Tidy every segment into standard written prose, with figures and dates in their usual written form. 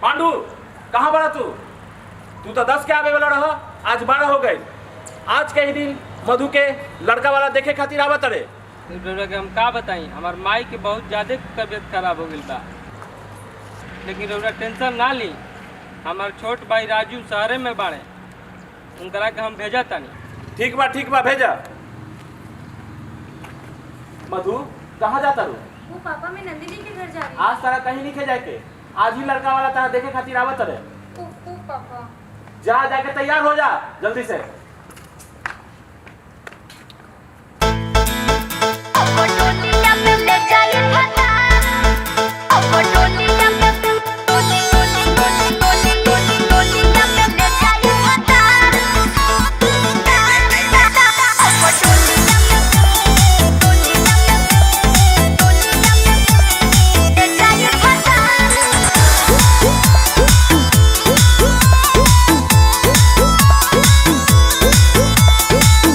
पांडु कहाँ बड़ा तू? तू तो 10 के आवे वाला रहा, आज 12 हो गए। आज के ही दिन मधु के लड़का वाला देखे खातिर आवत रे। के हम का बताई, हमार माई के बहुत ज्यादा तबीयत खराब हो गई बा। लेकिन रउरा टेंशन ना ली, हमार छोट भाई राजू शहरे में बाड़े, उनकरा के हम भेजा तानी। ठीक बा भेजा। मधु कहाँ जाता रू? वो पापा मैं नंदिनी के घर जा रही। आज तारा कहीं नहीं जाए के, आज ही लड़का वाला तारा देखे खातिर आवत रे। पापा जा जाके तैयार हो जा जल्दी से।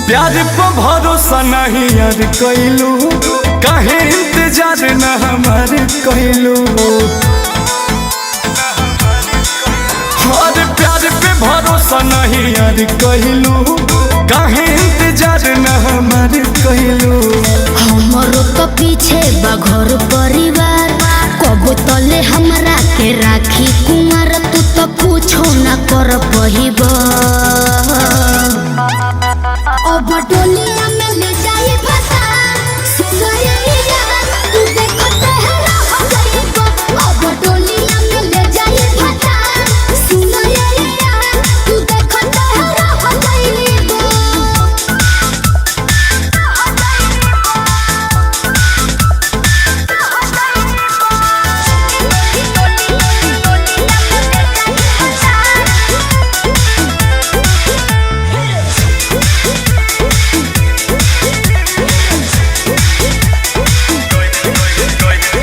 प्यार पर भरोसा नहीं यार कैलू, काहे इंतजार न हमार कैलू। और प्यार पे भरोसा नहीं यार कैलू, काहे इंतजार न हमार कैलू। हमरो तो पीछे बा घर परिवार, कबो तले हमरा के राखी कुमार। तू तो कुछो न कर पहिबा, अब डोलिया में ले जाए फसा सुनैया। तू देखो तेरा हो जाएगा, अब डोलिया में ले जाए फसा सुनैया। तू देखो तेरा हो जाएगा।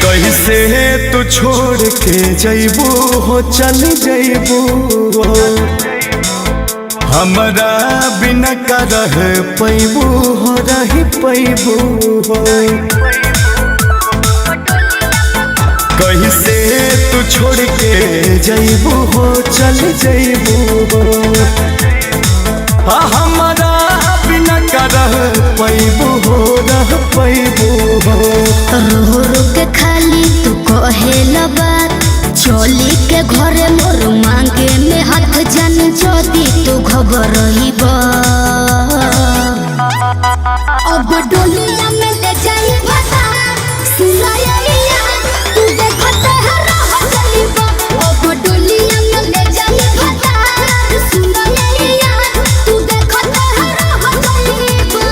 कैसे तू छोड़ के जैबू हो, चल जैबू हो। हमरा बिना का रह पैबू हो, रह पैबू हो। कैसे तू छोड़ के जैबू हो, चल जैबू हो। हमरा बिना का रह पैबू हो, रह पैबू हो। रो रो के खाली तू कहेला बात, चली के घरे मोर मांगे में हाथ जान जदी तू घबरइबा। अब डोलिया में ले जाई फसा सुनैया। तू देखो तेरा हो जाइबा, अब डोलिया में ले जाई फसा सुनैया। तू देखो तेरा हो जाइबा।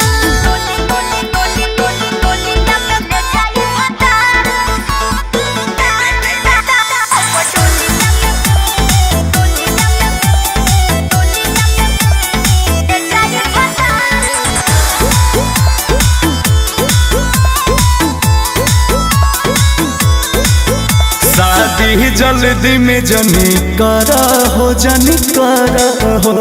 शादी जल्दी में जनी करा हो, जनी करा हो।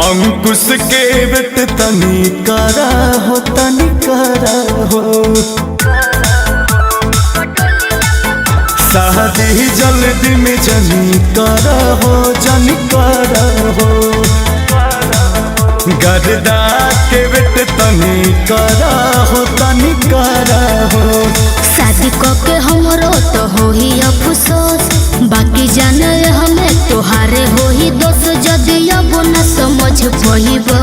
अंकुश के बेट तनी करा हो, तनी करा हो। शादी जल्दी में जनी करा हो, जनी करा हो। गर्दा के बेट तनी करा हो, तनी करा हो। शादी के हमरो तो हो ही अफसोस, बाकी जाने हमें तोहारे हो ही दोस्त। जदि अब न समझ पहिबा,